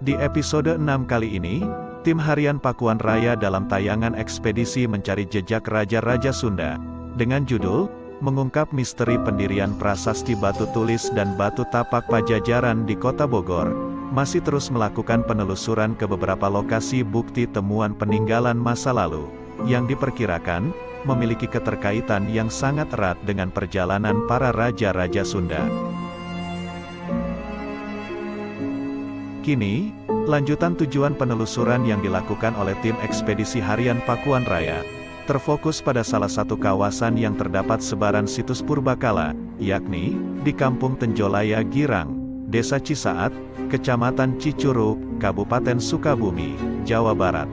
Di episode 6 kali ini, tim harian Pakuan Raya dalam tayangan ekspedisi mencari jejak Raja-Raja Sunda, dengan judul, mengungkap misteri pendirian prasasti batu tulis dan batu tapak Pajajaran di Kota Bogor, masih terus melakukan penelusuran ke beberapa lokasi bukti temuan peninggalan masa lalu, yang diperkirakan, memiliki keterkaitan yang sangat erat dengan perjalanan para Raja-Raja Sunda. Kini, lanjutan tujuan penelusuran yang dilakukan oleh tim ekspedisi harian Pakuan Raya, terfokus pada salah satu kawasan yang terdapat sebaran situs purbakala, yakni, di Kampung Tenjolaya Girang, Desa Cisaat, Kecamatan Cicurug, Kabupaten Sukabumi, Jawa Barat.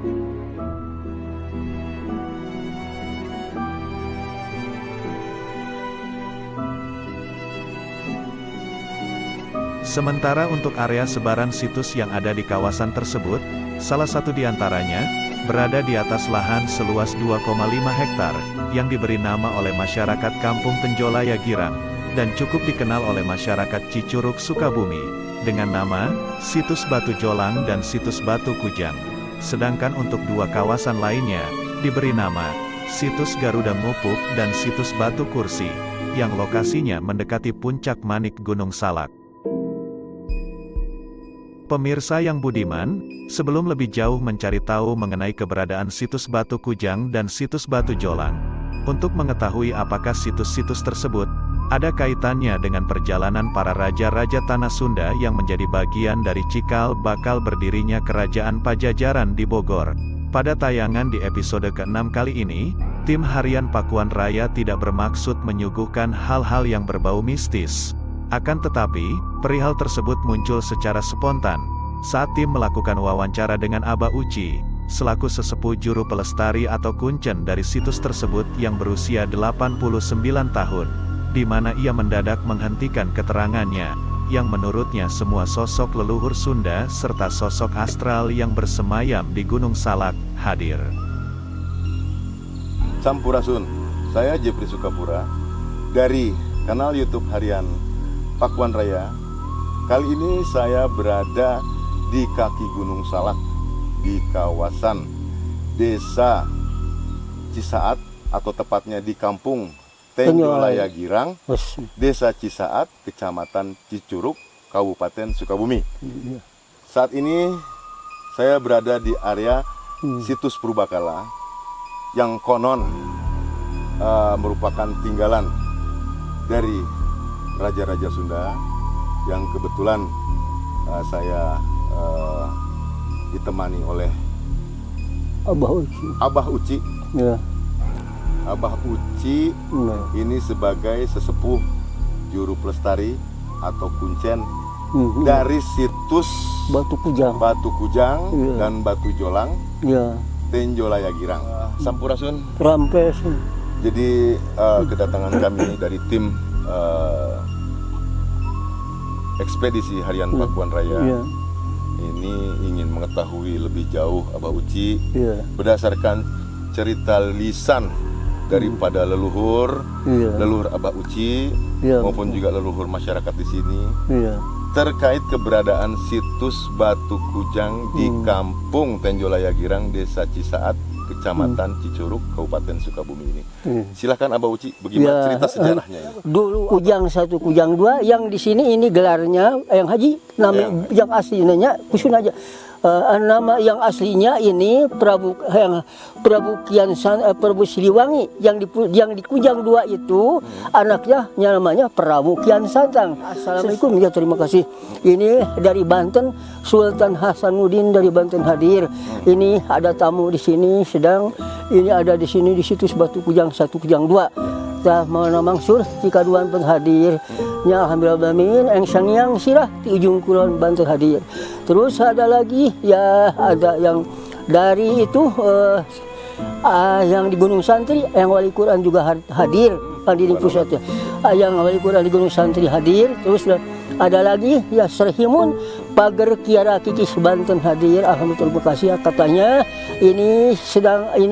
Sementara untuk area sebaran situs yang ada di kawasan tersebut, salah satu di antaranya, berada di atas lahan seluas 2,5 hektar, yang diberi nama oleh masyarakat Kampung Tenjolaya Girang, dan cukup dikenal oleh masyarakat Cicurug Sukabumi, dengan nama, Situs Batu Jolang dan Situs Batu Kujang. Sedangkan untuk dua kawasan lainnya, diberi nama, Situs Garuda Ngupuk dan Situs Batu Kursi, yang lokasinya mendekati puncak Manik Gunung Salak. Pemirsa yang budiman, sebelum lebih jauh mencari tahu mengenai keberadaan situs Batu Kujang dan situs Batu Jolang, untuk mengetahui apakah situs-situs tersebut ada kaitannya dengan perjalanan para raja-raja tanah Sunda yang menjadi bagian dari cikal bakal berdirinya Kerajaan Pajajaran di Bogor. Pada tayangan di episode ke-6 kali ini, tim harian Pakuan Raya tidak bermaksud menyuguhkan hal-hal yang berbau mistis. Akan tetapi, perihal tersebut muncul secara spontan, saat tim melakukan wawancara dengan Abah Uci, selaku sesepuh juru pelestari atau kuncen dari situs tersebut yang berusia 89 tahun, di mana ia mendadak menghentikan keterangannya, yang menurutnya semua sosok leluhur Sunda serta sosok astral yang bersemayam di Gunung Salak, hadir. Sampurasun, saya Jepri Sukapura, dari kanal YouTube harian Pakuan Raya. Kali ini saya berada di kaki Gunung Salak, di kawasan Desa Cisaat, atau tepatnya di Kampung Tenjolaya Girang, Desa Cisaat, Kecamatan Cicurug, Kabupaten Sukabumi. Saat ini saya berada di area situs purbakala yang konon merupakan tinggalan dari Raja-Raja Sunda, yang kebetulan saya ditemani oleh Abah Uci. Ya. Abah Uci ini sebagai sesepuh juru pelestari atau kuncen dari situs Batu Kujang ya, dan Batu Jolang, ya, Tenjolaya Girang. Sampurasun. Rampesun. Jadi kedatangan kami dari tim ekspedisi harian Pakuan Raya ini ingin mengetahui lebih jauh Abah Uci berdasarkan cerita lisan daripada leluhur Abah Uci maupun juga leluhur masyarakat di sini terkait keberadaan situs Batu Kujang di Kampung Tenjolaya Girang, Desa Cisaat, Kecamatan Cicurug, Kabupaten Sukabumi ini. Silakan Abah Uci, bagaimana cerita sejarahnya ini? Dulu Kujang 1, Kujang 2, yang di sini ini gelarnya yang Haji, nama yang aslinya Kusun aja. Nama yang aslinya ini Prabu Siliwangi, yang di Kujang 2 itu anaknya namanya Prabu Kian Santang. Assalamualaikum, ya terima kasih. Ini dari Banten, Sultan Hasanuddin dari Banten hadir. Ini ada tamu di sini ini ada di sini di situs Batu Kujang 1, Kujang 2. Tah mana mangsur jika duan pun hadir. Nya alhamdulillah bamin eng sangyang sirah di ujung kulon Banten hadir. Terus ada lagi ya, ada yang dari itu yang di Gunung Santri, yang wali Quran juga hadir di pusatnya. Yang wali Quran di Gunung Santri hadir. Terus ada lagi ya Serhimun Pager Kiara Kikis Banten hadir. Alhamdulillah, terima kasih ya. Katanya ini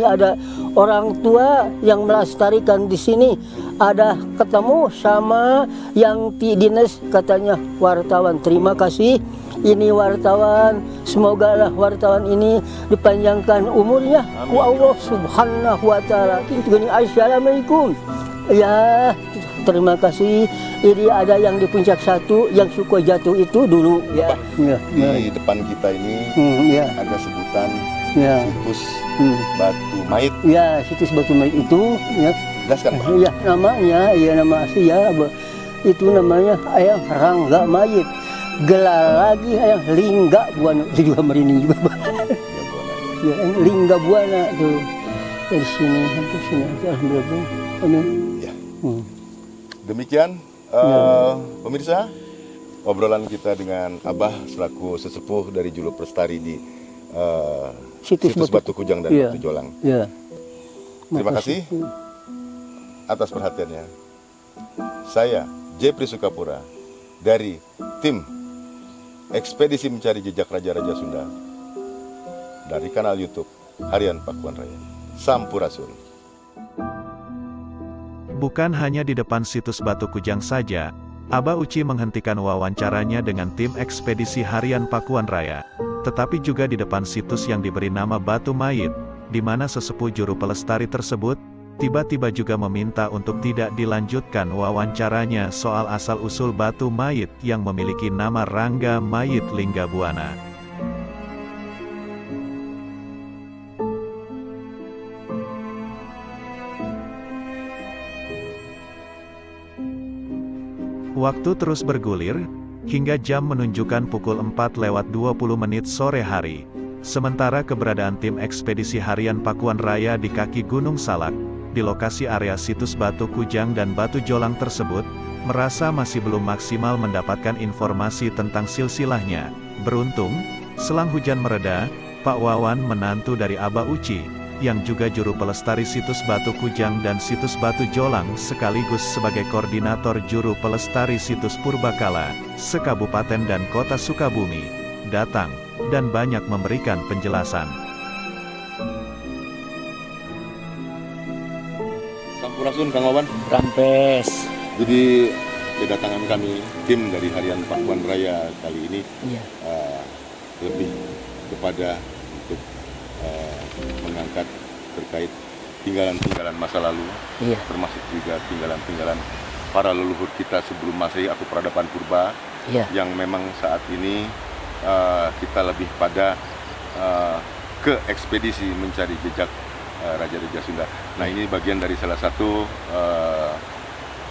ada orang tua yang melestarikan di sini, ada ketemu sama yang dinas katanya wartawan. Terima kasih. Ini wartawan, semoga lah wartawan ini dipanjangkan umurnya. Wa Allah subhanahu wa ta'ala. Assalamualaikum. Ya, terima kasih. Ini ada yang di puncak 1, yang suka jatuh itu dulu. Ya. Di depan kita ini ada sebutan situs batu mayit. Ya, situs batu mayit itu. Ya. Jelaskan Pak. Ya, namanya, nama asli ya. Itu namanya Ayang Rangga Mayit. Gelar lagi Ayang Lingga Buana. Itu juga merinding juga. Ya, Lingga Buana tuh. Dari sini sampai sini aja. Alhamdulillah. Amin. Ya. Demikian pemirsa, obrolan kita dengan Abah selaku sesepuh dari Juru Pelestari di situs Batu Kujang dan Batu Jolang. Ya. Terima kasih atas perhatiannya. Saya Jepri Sukapura dari tim Ekspedisi Mencari Jejak Raja-Raja Sunda dari kanal YouTube Harian Pakuan Raya. Sampurasun. Bukan hanya di depan situs Batu Kujang saja, Abah Uci menghentikan wawancaranya dengan tim Ekspedisi Harian Pakuan Raya, tetapi juga di depan situs yang diberi nama Batu Mayit, di mana sesepuh juru pelestari tersebut tiba-tiba juga meminta untuk tidak dilanjutkan wawancaranya soal asal-usul batu mayit yang memiliki nama Rangga Mayit Lingga Buana. Waktu terus bergulir, hingga jam menunjukkan pukul 4:20 sore hari. Sementara keberadaan tim Ekspedisi Harian Pakuan Raya di kaki Gunung Salak, di lokasi area situs Batu Kujang dan Batu Jolang tersebut, merasa masih belum maksimal mendapatkan informasi tentang silsilahnya. Beruntung, selang hujan mereda, Pak Wawan, menantu dari Abah Uci, yang juga juru pelestari situs Batu Kujang dan situs Batu Jolang sekaligus sebagai koordinator juru pelestari situs Purbakala, sekabupaten dan kota Sukabumi, datang, dan banyak memberikan penjelasan. Sampurasun Kang Wawan. Rampes. Jadi kedatangan kami tim dari Harian Pakuan Raya kali ini lebih kepada untuk mengangkat terkait tinggalan-tinggalan masa lalu, termasuk juga tinggalan-tinggalan para leluhur kita sebelum Masehi atau peradaban purba, yang memang saat ini kita lebih pada ke ekspedisi mencari jejak Raja-Raja Sunda. Nah, ini bagian dari salah satu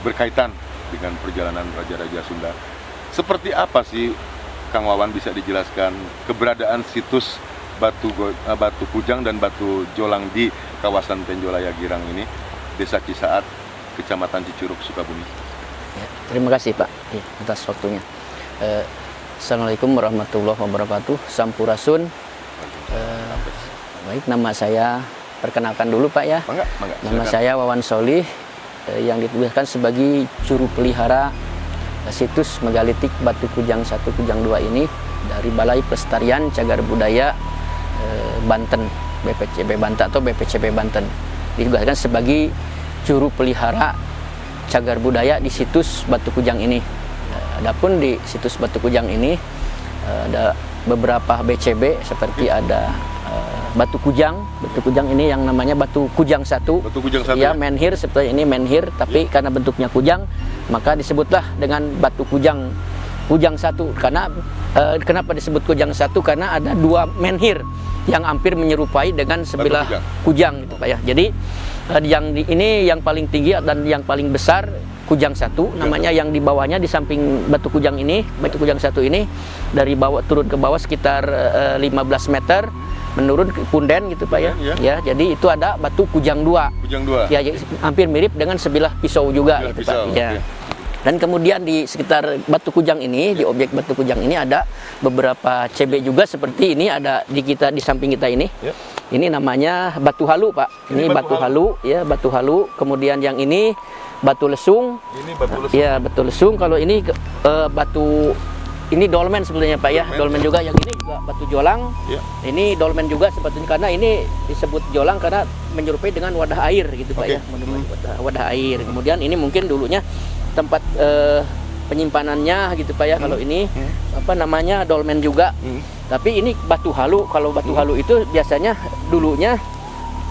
berkaitan dengan perjalanan Raja-Raja Sunda. Seperti apa sih Kang Wawan, bisa dijelaskan keberadaan situs Batu Kujang dan Batu Jolang di kawasan Tenjolaya Girang ini, Desa Cisaat, Kecamatan Cicurug, Sukabumi? Ya, terima kasih Pak atas waktunya. Assalamualaikum warahmatullahi wabarakatuh. Sampurasun. Baik, nama saya, perkenalkan dulu Pak ya. Mangga, nama saya Wawan Solih, yang ditugaskan sebagai juru pelihara situs megalitik Batu Kujang 1, Kujang 2 ini dari Balai Pelestarian Cagar Budaya Banten, BPCB Banten atau BPCB Banten. Ditugaskan sebagai juru pelihara cagar budaya di situs Batu Kujang ini. Adapun di situs Batu Kujang ini ada beberapa BCB seperti ada Batu Kujang ini yang namanya Batu Kujang 1. Batu Kujang 1 ya, menhir seperti ini, menhir, tapi karena bentuknya kujang maka disebutlah dengan Batu Kujang 1. Karena kenapa disebut Kujang 1? Karena ada dua menhir yang hampir menyerupai dengan sebilah kujang gitu Pak ya. Jadi ini yang paling tinggi dan yang paling besar Kujang 1 namanya, yang di bawahnya di samping Batu Kujang ini, Batu Kujang 1 ini dari bawah turun ke bawah sekitar 15 meter menurun ke punden gitu Pak ya. Ya, jadi itu ada Batu Kujang 2. Kujang 2. Ya, hampir mirip dengan sebilah pisau juga gitu Pak. Ya. Dan kemudian di sekitar Batu Kujang ini, di objek Batu Kujang ini ada beberapa CB juga seperti ini ada di samping kita ini. Ya. Ini namanya batu halu, Pak. Ini batu halu, ya, batu halu. Kemudian yang ini batu lesung. Ini batu lesung. Ya, batu lesung. Kalau ini batu ini dolmen sebetulnya, Pak, ya. Dolmen juga. Yang ini juga batu jolang. Ya. Ini dolmen juga sebetulnya karena ini disebut jolang karena menyerupai dengan wadah air gitu, Pak, ya. Wadah air. Kemudian ini mungkin dulunya tempat penyimpanannya gitu, Pak, ya. Kalau ini apa namanya dolmen juga. Tapi ini batu halu. Kalau batu halu itu biasanya dulunya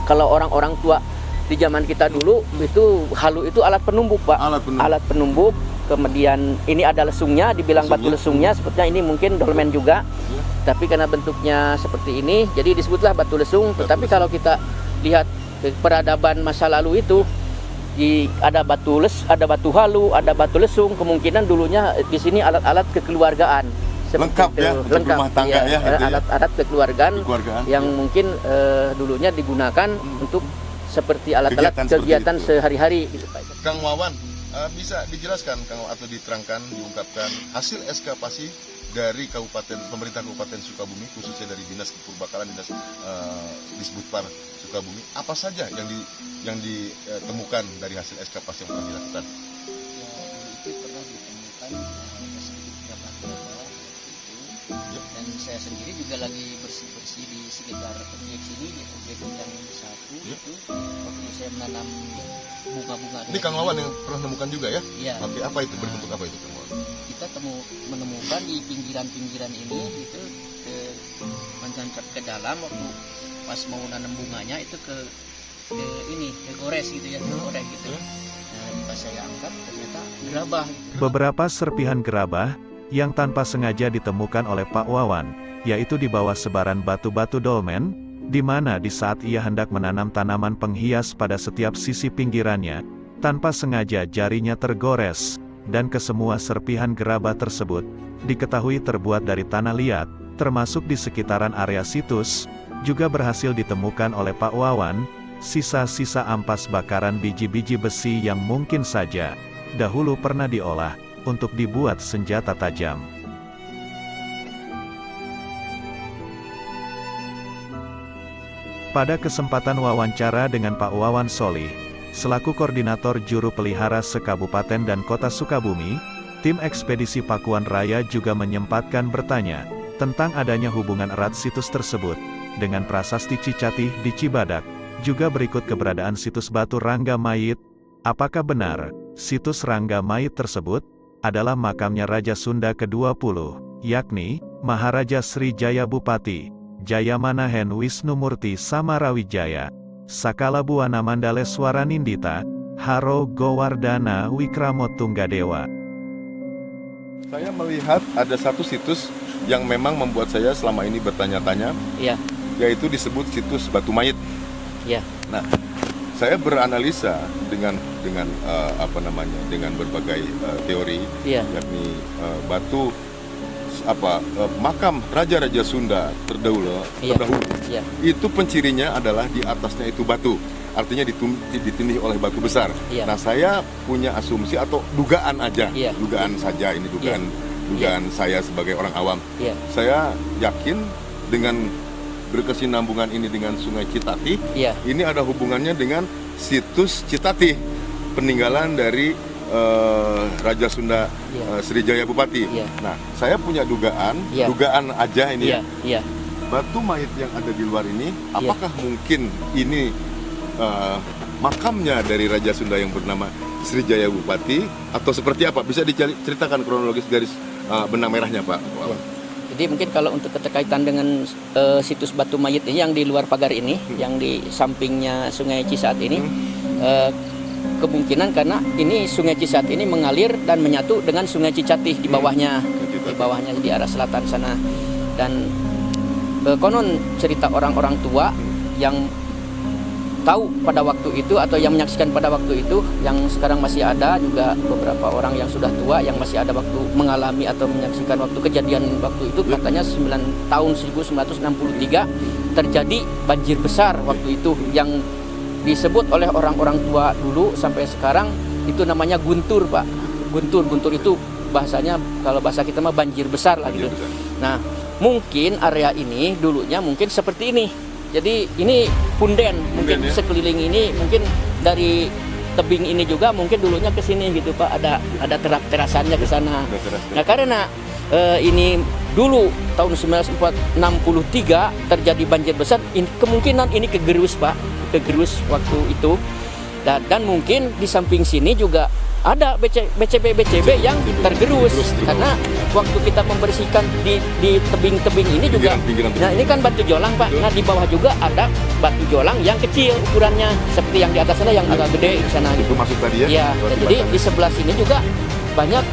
kalau orang-orang tua di zaman kita dulu itu halu itu alat penumbuk, Pak. Alat penumbuk. Kemudian ini ada lesungnya, dibilang batu lesungnya. Sepertinya ini mungkin dolmen juga. Tapi karena bentuknya seperti ini, jadi disebutlah batu lesung. Tetapi kalau kita lihat peradaban masa lalu itu ada batu halu, ada batu lesung. Kemungkinan dulunya di sini alat-alat kekeluargaan. Lengkap ya, untuk rumah tangga ya. Alat-alat kekeluargaan yang mungkin dulunya digunakan untuk seperti alat-alat kegiatan sehari-hari gitu, Pak. Kang Wawan, bisa dijelaskan Kang atau diterangkan, diungkapkan hasil ekskavasi dari pemerintah Kabupaten Sukabumi, khususnya dari Dinas Kepurbakalan, Disbudpar Sukabumi, apa saja yang ditemukan dari hasil ekskavasi yang pernah dilakukan? Ya, itu pernah ditemukan sedikit beberapa itu, dan saya sendiri juga lagi bersih-bersih di sekitar objek sini, di objek yang satu itu waktu saya menanam bunga-bunga. Ini Kang Wawan yang pernah menemukan juga ya? Iya. Oke, apa itu? Berbentuk apa itu Kang Wawan? Kita menemukan di pinggiran-pinggiran ini itu menancap ke dalam waktu pas mau nanam bunganya itu ke gores gitu ya, goreng gitu. Nah, pas saya angkat ternyata gerabah. Beberapa serpihan gerabah yang tanpa sengaja ditemukan oleh Pak Wawan, yaitu di bawah sebaran batu-batu dolmen, di mana di saat ia hendak menanam tanaman penghias pada setiap sisi pinggirannya, tanpa sengaja jarinya tergores, dan kesemua serpihan gerabah tersebut diketahui terbuat dari tanah liat, termasuk di sekitaran area situs, juga berhasil ditemukan oleh Pak Wawan, sisa-sisa ampas bakaran biji-biji besi yang mungkin saja dahulu pernah diolah untuk dibuat senjata tajam. Pada kesempatan wawancara dengan Pak Wawan Solih, selaku Koordinator Juru Pelihara se-Kabupaten dan Kota Sukabumi, tim ekspedisi Pakuan Raya juga menyempatkan bertanya tentang adanya hubungan erat situs tersebut dengan prasasti Cicatih di Cibadak, juga berikut keberadaan situs Batu Rangga Mayit. Apakah benar situs Rangga Mayit tersebut adalah makamnya Raja Sunda ke-20, yakni Maharaja Sri Jaya Bupati Jayamanahen Wisnumurti Samarawijaya, Sakala Buwana Mandaleswara Nindita, Haro Gowardana Wikramotunggadewa. Saya melihat ada satu situs yang memang membuat saya selama ini bertanya-tanya, yaitu disebut situs Batu Mayit. Nah, saya beranalisa dengan berbagai teori, yakni batu makam raja-raja Sunda terdahulu, itu pencirinya adalah di atasnya itu batu, artinya ditindih oleh batu besar. Nah, saya punya asumsi atau dugaan aja, dugaan saja ini dugaan saya sebagai orang awam. Saya yakin dengan berkesinambungan ini dengan Sungai Citati, ini ada hubungannya dengan situs Citati, peninggalan dari Raja Sunda Srijaya Bupati. Nah, saya punya dugaan aja ini batu mayit yang ada di luar ini, apakah mungkin ini makamnya dari Raja Sunda yang bernama Srijaya Bupati, atau seperti apa? Bisa diceritakan kronologis garis benang merahnya, Pak Wawan? Jadi mungkin kalau untuk keterkaitan dengan situs Batu Mayit ini yang di luar pagar ini, yang di sampingnya Sungai Cisaat ini, kemungkinan karena ini Sungai Cisaat ini mengalir dan menyatu dengan Sungai Cicatih di bawahnya, di arah selatan sana. Dan konon cerita orang-orang tua yang tahu pada waktu itu atau yang menyaksikan pada waktu itu, yang sekarang masih ada juga beberapa orang yang sudah tua yang masih ada waktu mengalami atau menyaksikan waktu kejadian waktu itu, katanya tahun 1963 terjadi banjir besar waktu itu yang disebut oleh orang-orang tua dulu sampai sekarang itu namanya guntur, Pak. guntur itu bahasanya kalau bahasa kita mah banjir besar lah gitu. Nah, mungkin area ini dulunya mungkin seperti ini. Jadi ini punden, mungkin ya? sekeliling ini mungkin dari tebing ini juga mungkin dulunya ke sini gitu Pak, ada terasannya ke sana. Nah, karena ini dulu tahun 1963 terjadi banjir besar, kemungkinan ini kegerus Pak, kegerus waktu itu. Dan mungkin di samping sini juga ada BCB yang tergerus karena waktu kita membersihkan di tebing-tebing ini juga. Nah, ini kan batu jolang Pak. Nah, di bawah juga ada batu jolang yang kecil ukurannya seperti yang di atas sana yang agak gede di sana gitu. Itu masuk tadi ya? Iya. Jadi di sebelah sini juga banyak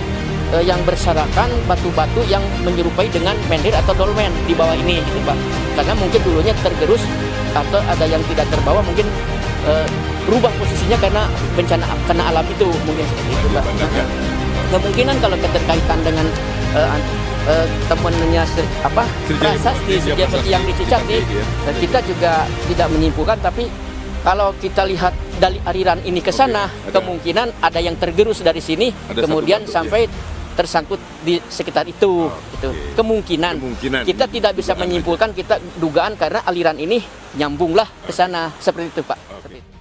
yang berserakan batu-batu yang menyerupai dengan menhir atau dolmen di bawah ini gitu Pak. Karena mungkin dulunya tergerus atau ada yang tidak terbawa, mungkin berubah posisinya karena bencana alam itu, mungkin seperti itu Pak. Kemungkinan kalau keterkaitan dengan temennya prasasti Sejapati yang dicicat nih, kita juga tidak menyimpulkan, tapi kalau kita lihat dari aliran ini ke sana, kemungkinan ada yang tergerus dari sini, kemudian sampai tersangkut di sekitar itu. Gitu. Kemungkinan. Kita tidak bisa menyimpulkan, kita dugaan karena aliran ini nyambunglah ke sana, seperti itu Pak. Seperti itu.